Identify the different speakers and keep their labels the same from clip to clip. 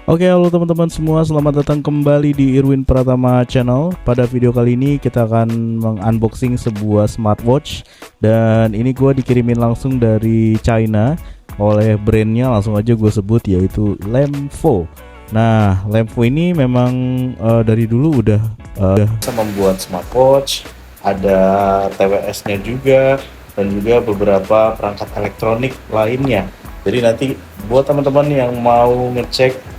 Speaker 1: Oke, halo teman-teman semua, selamat datang kembali di Irwin Pratama Channel. Pada video kali ini kita akan mengunboxing sebuah smartwatch. Dan ini gue dikirimin langsung dari China oleh brandnya, langsung aja gue sebut, yaitu Lemvo. Nah, Lemvo ini memang dari dulu udah bisa membuat smartwatch, ada TWS-nya juga, dan juga beberapa perangkat elektronik lainnya. Jadi nanti buat teman-teman yang mau ngecek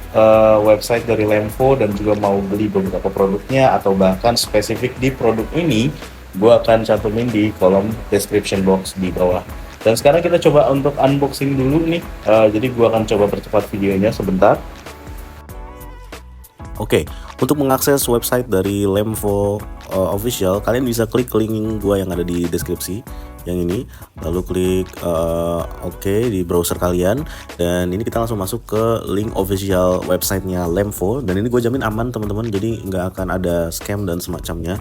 Speaker 1: website dari Lemvo dan juga mau beli beberapa produknya atau bahkan spesifik di produk ini, gue akan cantumin di kolom description box di bawah. Dan sekarang kita coba untuk unboxing dulu nih. Jadi gue akan coba percepat videonya sebentar. Oke, untuk mengakses website dari Lemvo official, kalian bisa klik link gue yang ada di deskripsi yang ini, lalu klik OK di browser kalian, dan ini kita langsung masuk ke link official websitenya Lemvo. Dan ini gue jamin aman teman-teman, jadi nggak akan ada scam dan semacamnya.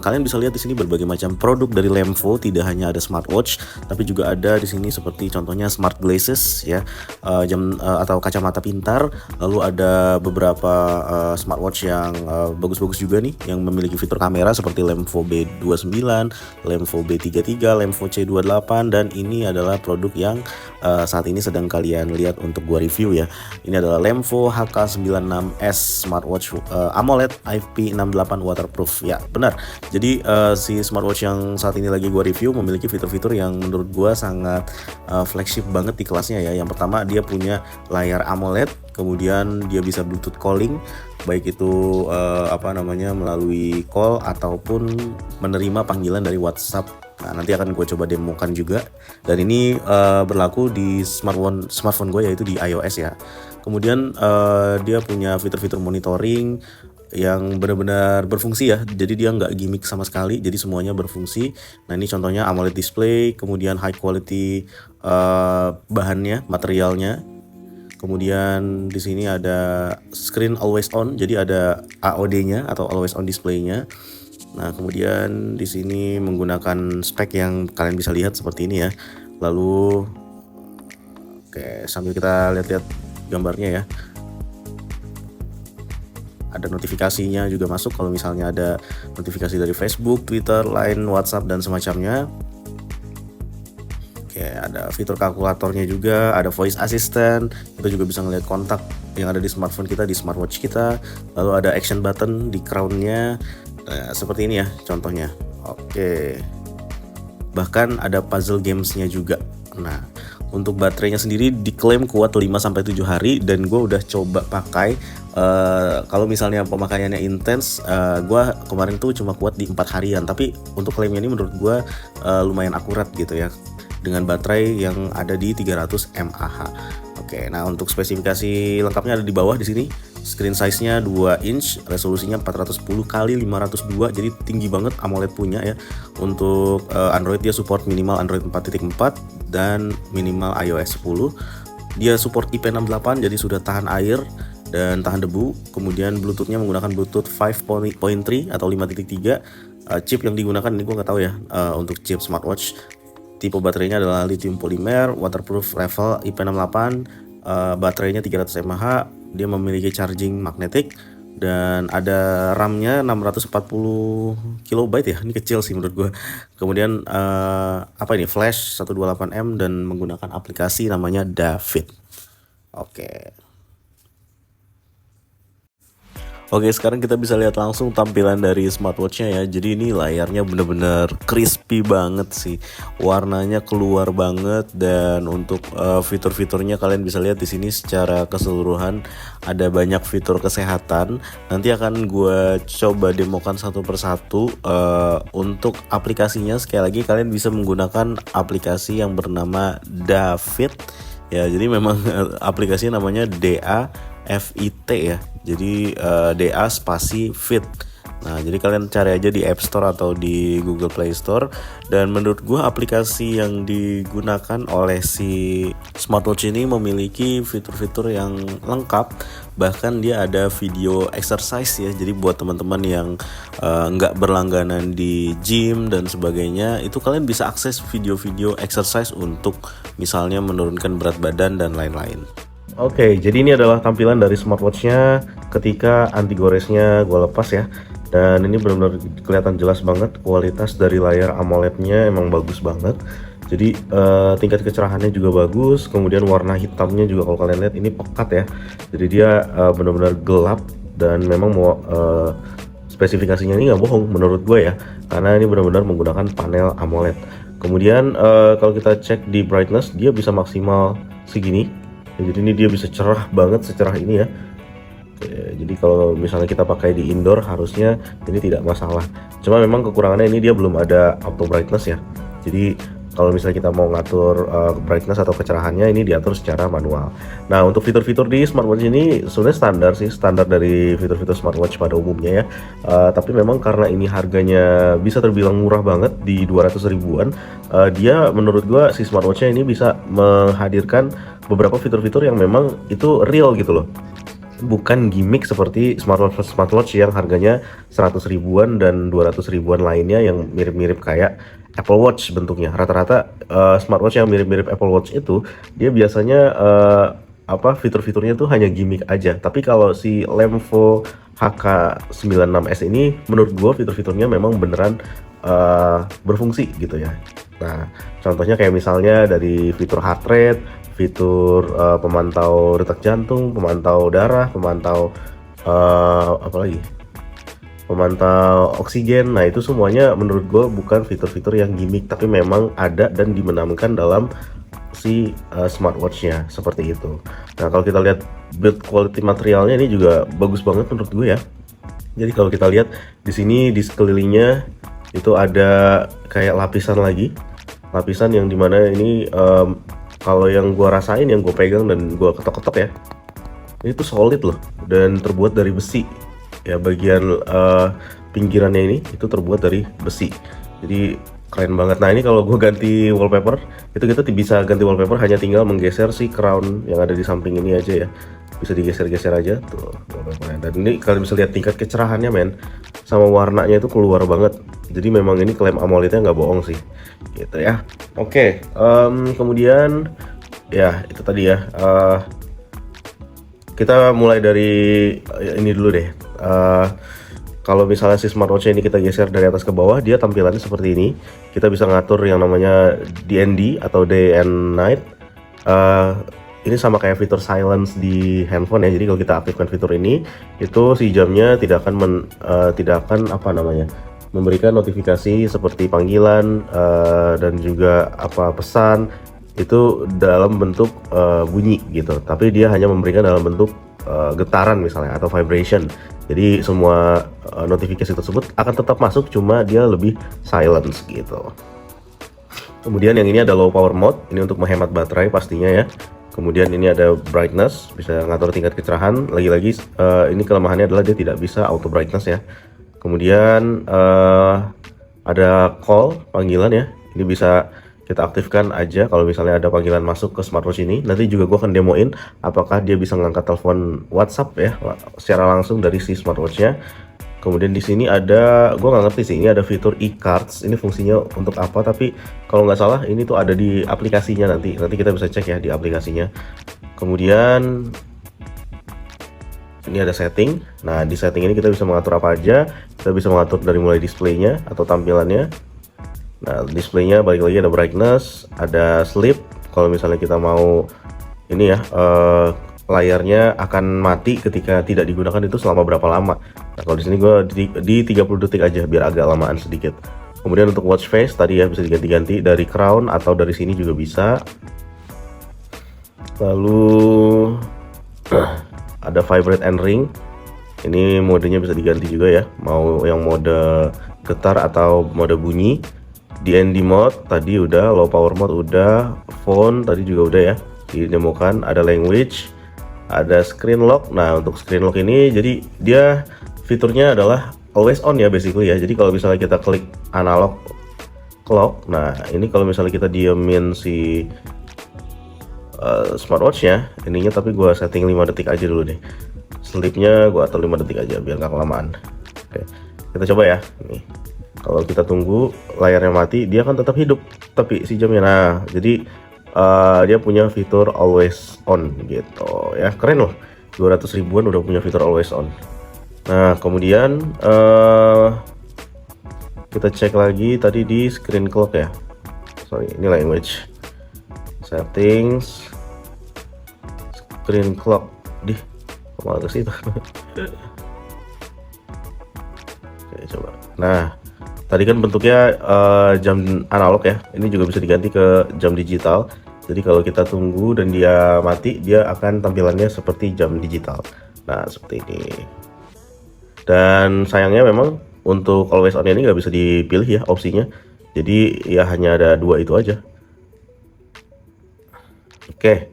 Speaker 1: Kalian bisa lihat di sini berbagai macam produk dari Lemvo, tidak hanya ada smartwatch, tapi juga ada di sini seperti contohnya smart glasses ya, atau kacamata pintar. Lalu ada beberapa smartwatch yang bagus-bagus juga nih, yang memiliki fitur kamera seperti Lemvo B29, Lemvo B33, Lemvo C28, dan ini adalah produk yang saat ini sedang kalian lihat untuk gua review ya. Ini adalah Lemvo HK96S smartwatch AMOLED IP68 waterproof. Ya, benar. Jadi si smartwatch yang saat ini lagi gua review memiliki fitur-fitur yang menurut gua sangat flagship banget di kelasnya ya. Yang pertama, dia punya layar AMOLED, kemudian dia bisa Bluetooth calling, baik itu melalui call ataupun menerima panggilan dari WhatsApp. Nah, nanti akan gue coba demokan juga, dan ini berlaku di smartphone gue, yaitu di iOS ya. Kemudian dia punya fitur-fitur monitoring yang benar-benar berfungsi ya, jadi dia nggak gimmick sama sekali, jadi semuanya berfungsi. Nah, ini contohnya AMOLED display, kemudian high quality bahannya, materialnya. Kemudian di sini ada screen always on, jadi ada AOD-nya atau always on display-nya. Nah, kemudian di sini menggunakan spek yang kalian bisa lihat seperti ini ya. Lalu oke, sambil kita lihat-lihat gambarnya ya. Ada notifikasinya juga masuk kalau misalnya ada notifikasi dari Facebook, Twitter, Line, WhatsApp, dan semacamnya. Oke, ada fitur kalkulatornya juga, ada voice assistant, kita juga bisa ngeliat kontak yang ada di smartphone kita, di smartwatch kita. Lalu ada action button di crown-nya. Nah, seperti ini ya contohnya. Oke. Bahkan ada puzzle games-nya juga. Nah, untuk baterainya sendiri diklaim kuat 5-7 hari, dan gue udah coba pakai. Kalau misalnya pemakaiannya intens, gue kemarin tuh cuma kuat di 4 harian. Tapi untuk klaimnya ini menurut gue lumayan akurat gitu ya, dengan baterai yang ada di 300 mAh. Oke, nah untuk spesifikasi lengkapnya ada di bawah di sini. Screen size-nya 2 inch, resolusinya 410 x 502, jadi tinggi banget AMOLED punya ya. Untuk Android dia support minimal Android 4.4 dan minimal iOS 10. Dia support IP68, jadi sudah tahan air dan tahan debu. Kemudian Bluetooth-nya menggunakan Bluetooth 5.3 atau 5.3. Chip yang digunakan ini gue nggak tahu ya, untuk chip smartwatch. Tipe baterainya adalah lithium polymer, waterproof level IP68, baterainya 300 mAh, dia memiliki charging magnetic, dan ada RAM-nya 640 KB ya, ini kecil sih menurut gue. Kemudian flash 128M dan menggunakan aplikasi namanya David. Oke. Oke, sekarang kita bisa lihat langsung tampilan dari smartwatch-nya ya. Jadi ini layarnya bener-bener crispy banget sih. Warnanya keluar banget, dan untuk fitur-fiturnya kalian bisa lihat di sini secara keseluruhan ada banyak fitur kesehatan. Nanti akan gue coba demokan satu persatu. Untuk aplikasinya sekali lagi kalian bisa menggunakan aplikasi yang bernama David. Ya, jadi memang aplikasinya namanya DAFIT ya. Jadi DA spasi Fit. Nah, jadi kalian cari aja di App Store atau di Google Play Store. Dan menurut gue aplikasi yang digunakan oleh si smartwatch ini memiliki fitur-fitur yang lengkap. Bahkan dia ada video exercise ya. Jadi buat teman-teman yang nggak berlangganan di gym dan sebagainya, itu kalian bisa akses video-video exercise untuk misalnya menurunkan berat badan dan lain-lain. Oke, jadi ini adalah tampilan dari smartwatch-nya ketika anti goresnya gue lepas ya. Dan ini benar-benar kelihatan jelas banget, kualitas dari layar AMOLED-nya emang bagus banget. Jadi tingkat kecerahannya juga bagus, kemudian warna hitamnya juga kalau kalian lihat ini pekat ya. Jadi dia benar-benar gelap dan memang mau spesifikasinya ini nggak bohong menurut gue ya, karena ini benar-benar menggunakan panel AMOLED. Kemudian kalau kita cek di brightness, dia bisa maksimal segini. Ya, jadi ini dia bisa cerah banget, secerah ini ya. Jadi kalau misalnya kita pakai di indoor harusnya ini tidak masalah. Cuma memang kekurangannya ini dia belum ada auto brightness ya. Jadi kalau misalnya kita mau ngatur brightness atau kecerahannya ini diatur secara manual. Nah, untuk fitur-fitur di smartwatch ini sebenarnya standar sih, standar dari fitur-fitur smartwatch pada umumnya ya. Tapi memang karena ini harganya bisa terbilang murah banget di 200 ribuan, dia menurut gua si smartwatchnya ini bisa menghadirkan beberapa fitur-fitur yang memang itu real gitu loh. Bukan gimmick seperti smartwatch yang harganya 100 ribuan dan 200 ribuan lainnya yang mirip-mirip kayak Apple Watch bentuknya. Rata-rata smartwatch yang mirip-mirip Apple Watch itu dia biasanya fitur-fiturnya tuh hanya gimmick aja. Tapi kalau si Lemvo HK96s ini menurut gue fitur-fiturnya memang beneran berfungsi gitu ya. Nah, contohnya kayak misalnya dari fitur heart rate, fitur pemantau detak jantung, pemantau darah, pemantau apa lagi? Pemantau oksigen. Nah, itu semuanya menurut gue bukan fitur-fitur yang gimmick, tapi memang ada dan dimenamkan dalam si smartwatch-nya seperti itu. Nah, kalau kita lihat build quality materialnya ini juga bagus banget menurut gue ya. Jadi kalau kita lihat di sini di sekelilingnya itu ada kayak lapisan lagi, lapisan yang dimana ini kalau yang gue rasain, yang gue pegang dan gue ketok-ketok ya, ini tuh solid loh dan terbuat dari besi. Ya, bagian pinggirannya ini itu terbuat dari besi, jadi keren banget. Nah, ini kalau gue ganti wallpaper itu kita bisa ganti wallpaper hanya tinggal menggeser si crown yang ada di samping ini aja ya, bisa digeser-geser aja tuh wallpapernya. Dan ini kalian bisa lihat tingkat kecerahannya men, sama warnanya itu keluar banget. Jadi memang ini klaim AMOLED-nya nggak bohong sih gitu ya. Oke, kemudian ya itu tadi ya, kita mulai dari ini dulu deh. Kalau misalnya si smartwatch ini kita geser dari atas ke bawah, dia tampilannya seperti ini. Kita bisa ngatur yang namanya DND atau Day and Night. Ini sama kayak fitur silence di handphone ya. Jadi kalau kita aktifkan fitur ini, itu si jamnya tidak akan apa namanya, memberikan notifikasi seperti panggilan dan juga pesan itu dalam bentuk bunyi gitu. Tapi dia hanya memberikan dalam bentuk getaran misalnya atau vibration. Jadi semua notifikasi tersebut akan tetap masuk, cuma dia lebih silence gitu. Kemudian yang ini ada low power mode, ini untuk menghemat baterai pastinya ya. Kemudian ini ada brightness, bisa ngatur tingkat kecerahan. Lagi-lagi ini kelemahannya adalah dia tidak bisa auto brightness ya. Kemudian ada call, panggilan ya. Ini bisa kita aktifkan aja kalau misalnya ada panggilan masuk ke smartwatch ini. Nanti juga gue akan demoin apakah dia bisa ngangkat telepon WhatsApp ya secara langsung dari si smartwatchnya. Kemudian di sini ada, gue nggak ngerti sih, ini ada fitur e-cards. Ini fungsinya untuk apa? Tapi kalau nggak salah ini tuh ada di aplikasinya nanti kita bisa cek ya di aplikasinya. Kemudian ini ada setting. Nah, di setting ini kita bisa mengatur apa aja. Kita bisa mengatur dari mulai displaynya atau tampilannya. Nah, displaynya balik lagi ada brightness, ada sleep. Kalau misalnya kita mau ini ya, layarnya akan mati ketika tidak digunakan itu selama berapa lama. Nah, kalau di sini gue di 30 detik aja biar agak lamaan sedikit. Kemudian untuk watch face tadi ya bisa diganti-ganti dari crown atau dari sini juga bisa. Lalu ada vibrate and ring. Ini modenya bisa diganti juga ya, mau yang mode getar atau mode bunyi. DND mode tadi udah, low power mode udah, phone tadi juga udah ya didemokan. Ada language, ada screen lock. Nah, untuk screen lock ini jadi dia fiturnya adalah always on ya basically ya. Jadi kalau misalnya kita klik analog clock, nah ini kalau misalnya kita diemin si smartwatchnya ininya, tapi gua setting 5 detik aja dulu deh. Sleepnya gua atur 5 detik aja biar gak kelamaan. Oke, kita coba ya. Nih, kalau kita tunggu layarnya mati, dia akan tetap hidup tapi si jamnya. Nah, jadi dia punya fitur always on gitu ya, keren loh. 200 ribuan udah punya fitur always on. Nah kemudian kita cek lagi tadi di screen clock ya, sorry ini language settings, screen clock di malah ke situ. Oke coba. Nah tadi kan bentuknya jam analog ya, ini juga bisa diganti ke jam digital. Jadi kalau kita tunggu dan dia mati, dia akan tampilannya seperti jam digital. Nah seperti ini. Dan sayangnya memang untuk always on ini nggak bisa dipilih ya opsinya. Jadi ya hanya ada dua itu aja. Oke,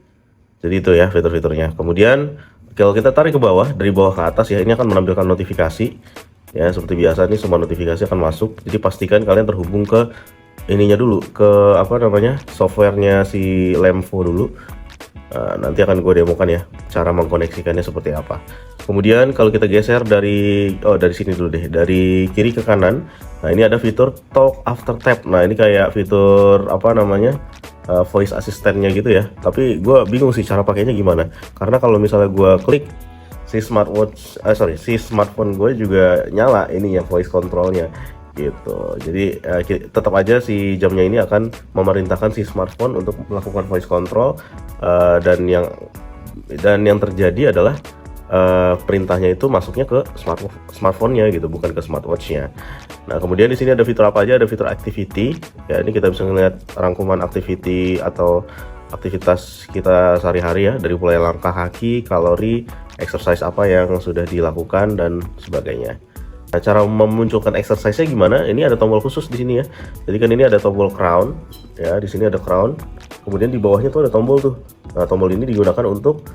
Speaker 1: jadi itu ya fitur-fiturnya. Kemudian kalau kita tarik ke bawah, dari bawah ke atas ya, ini akan menampilkan notifikasi. Ya seperti biasa nih semua notifikasi akan masuk. Jadi pastikan kalian terhubung ke ininya dulu, ke apa namanya, softwarenya si Lemvo dulu. Nanti akan gue demokan ya cara mengkoneksikannya seperti apa. Kemudian kalau kita geser dari sini dulu deh, dari kiri ke kanan. Nah ini ada fitur talk after tap. Nah ini kayak fitur apa namanya, voice assistant-nya gitu ya. Tapi gue bingung sih cara pakainya gimana. Karena kalau misalnya gue klik si smartphone gue juga nyala ini ya voice controlnya gitu. Jadi tetap aja si jamnya ini akan memerintahkan si smartphone untuk melakukan voice control, dan yang terjadi adalah perintahnya itu masuknya ke smartphone-nya gitu, bukan ke smartwatch-nya. Nah kemudian di sini ada fitur apa aja? Ada fitur activity ya, ini kita bisa melihat rangkuman activity atau aktivitas kita sehari-hari ya, dari mulai langkah kaki, kalori, exercise apa yang sudah dilakukan dan sebagainya. Nah, cara memunculkan exercise-nya gimana? Ini ada tombol khusus di sini ya. Jadi kan ini ada tombol crown ya, di sini ada crown. Kemudian di bawahnya tuh ada tombol tuh. Nah, tombol ini digunakan untuk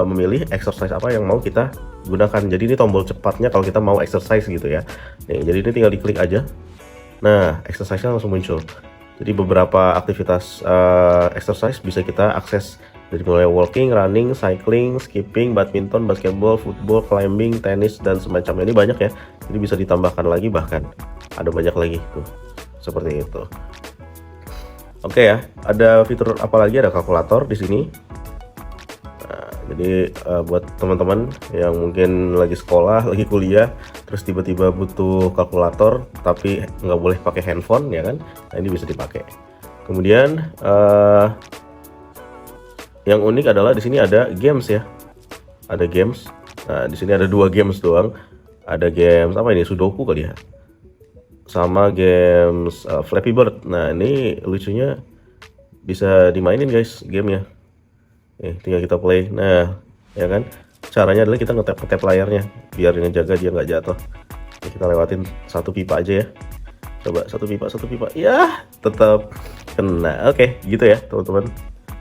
Speaker 1: memilih exercise apa yang mau kita gunakan. Jadi ini tombol cepatnya kalau kita mau exercise gitu ya. Nih, jadi ini tinggal diklik aja. Nah, exercise-nya langsung muncul. Jadi beberapa aktivitas exercise bisa kita akses, dari mulai walking, running, cycling, skipping, badminton, basketball, football, climbing, tenis, dan semacamnya. Ini banyak ya, jadi bisa ditambahkan lagi, bahkan ada banyak lagi tuh, seperti itu. Oke ya, ada fitur apa lagi? Ada kalkulator di sini. Nah, jadi buat teman-teman yang mungkin lagi sekolah, lagi kuliah, terus tiba-tiba butuh kalkulator tapi nggak boleh pakai handphone ya kan? Nah ini bisa dipakai. Kemudian yang unik adalah di sini ada games ya, ada games. Nah di sini ada 2 games doang. Ada games apa ini, Sudoku kali ya, sama games Flappy Bird. Nah ini lucunya bisa dimainin guys gamenya. Tinggal kita play. Nah ya kan, caranya adalah kita ngetap layarnya biar ngejaga dia nggak jatuh. Ini kita lewatin satu pipa aja ya. Coba satu pipa ya, tetap kena. Oke gitu ya teman-teman.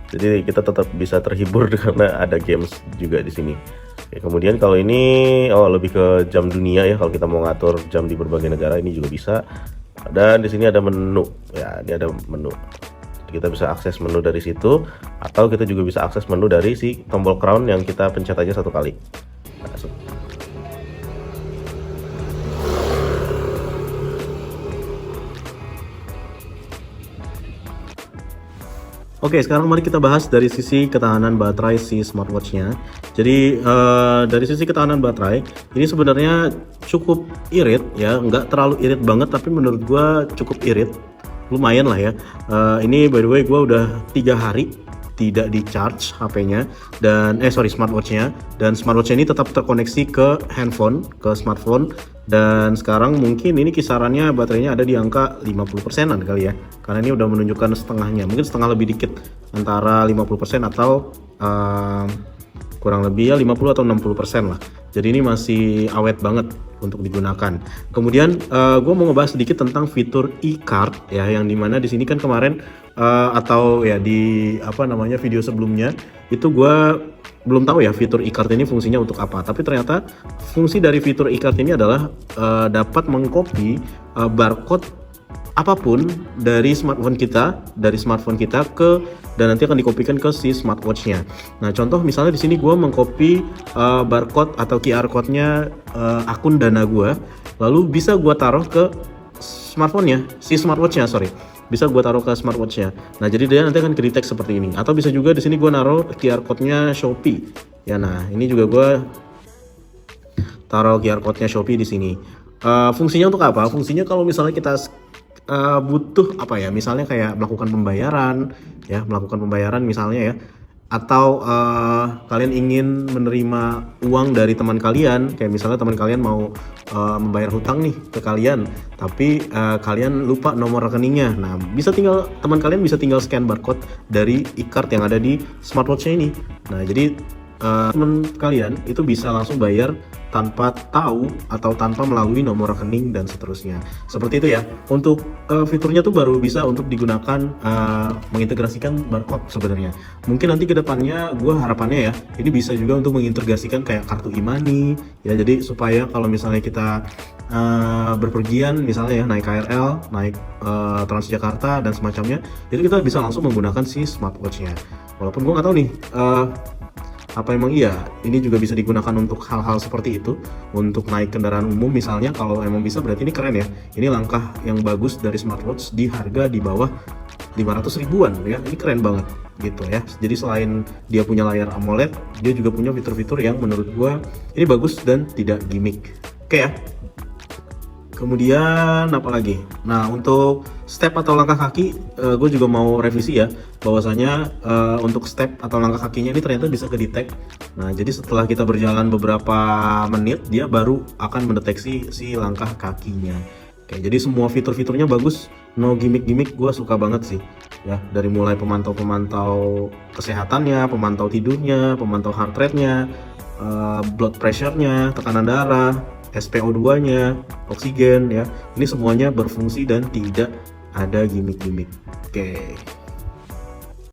Speaker 1: Jadi kita tetap bisa terhibur karena ada games juga di sini. Oke, kemudian kalau ini lebih ke jam dunia ya, kalau kita mau ngatur jam di berbagai negara ini juga bisa. Dan di sini ada menu ya, ini ada menu. Jadi kita bisa akses menu dari situ, atau kita juga bisa akses menu dari si tombol crown yang kita pencet aja satu kali. Nah, Oke, sekarang mari kita bahas dari sisi ketahanan baterai si smartwatch-nya. Jadi dari sisi ketahanan baterai, ini sebenarnya cukup irit ya, nggak terlalu irit banget, tapi menurut gua cukup irit, lumayan lah ya. Ini by the way gua udah 3 hari tidak di charge HP-nya dan smartwatch-nya, dan smartwatch ini tetap terkoneksi ke handphone, ke smartphone. Dan sekarang mungkin ini kisarannya baterainya ada di angka 50%-an kali ya, karena ini udah menunjukkan setengahnya, mungkin setengah lebih dikit, antara 50% atau kurang lebih ya 50 atau 60% lah. Jadi ini masih awet banget untuk digunakan. Kemudian gue mau ngebahas sedikit tentang fitur e-card ya, yang dimana di sini kan kemarin atau ya di video sebelumnya itu gue belum tahu ya fitur e-card ini fungsinya untuk apa. Tapi ternyata fungsi dari fitur e-card ini adalah dapat mengcopy barcode apapun dari smartphone kita ke, dan nanti akan dikopikan ke si smartwatch-nya. Nah, contoh misalnya di sini gue mengcopy barcode atau QR code-nya akun Dana gue, lalu bisa gue taruh ke smartphone-nya, si smartwatch-nya, sorry. bisa gue taruh ke smartwatch-nya. Nah, jadi dia nanti akan ke-detect seperti ini. Atau bisa juga di sini gue naruh QR code-nya Shopee. Ya, nah ini juga gue taruh QR code-nya Shopee di sini. Fungsinya untuk apa? Fungsinya kalau misalnya kita butuh apa ya? Misalnya kayak melakukan pembayaran misalnya ya, atau kalian ingin menerima uang dari teman kalian, kayak misalnya teman kalian mau membayar hutang nih ke kalian, tapi kalian lupa nomor rekeningnya. Nah, teman kalian bisa tinggal scan barcode dari e-card yang ada di smartwatch-nya ini. Nah, jadi teman kalian itu bisa langsung bayar tanpa tahu atau tanpa melalui nomor rekening dan seterusnya. Seperti itu ya. Untuk fiturnya tuh baru bisa untuk digunakan mengintegrasikan barcode sebenarnya. Mungkin nanti kedepannya gue harapannya ya, ini bisa juga untuk mengintegrasikan kayak kartu e-money ya. Jadi supaya kalau misalnya kita berpergian misalnya ya, naik KRL, naik Transjakarta dan semacamnya, itu kita bisa langsung menggunakan si smartwatch-nya. Walaupun gue nggak tahu nih apa emang iya ini juga bisa digunakan untuk hal-hal seperti itu, untuk naik kendaraan umum misalnya. Kalau emang bisa berarti ini keren ya. Ini langkah yang bagus dari smartwatch di harga di bawah 500 ribuan ya. Ini keren banget gitu ya. Jadi selain dia punya layar AMOLED, dia juga punya fitur-fitur yang menurut gua ini bagus dan tidak gimmick. Oke ya. Kemudian apa lagi? Nah, untuk step atau langkah kaki, gue juga mau revisi ya, bahwasanya untuk step atau langkah kakinya ini ternyata bisa ke-detect. Nah, jadi setelah kita berjalan beberapa menit, dia baru akan mendeteksi si langkah kakinya. Oke, jadi semua fitur-fiturnya bagus, no gimmick-gimmick, gue suka banget sih. Ya, dari mulai pemantau kesehatannya, pemantau tidurnya, pemantau heart rate-nya, blood pressure-nya, tekanan darah, SPO2-nya, oksigen ya. Ini semuanya berfungsi dan tidak ada gimmick-gimmick. Oke.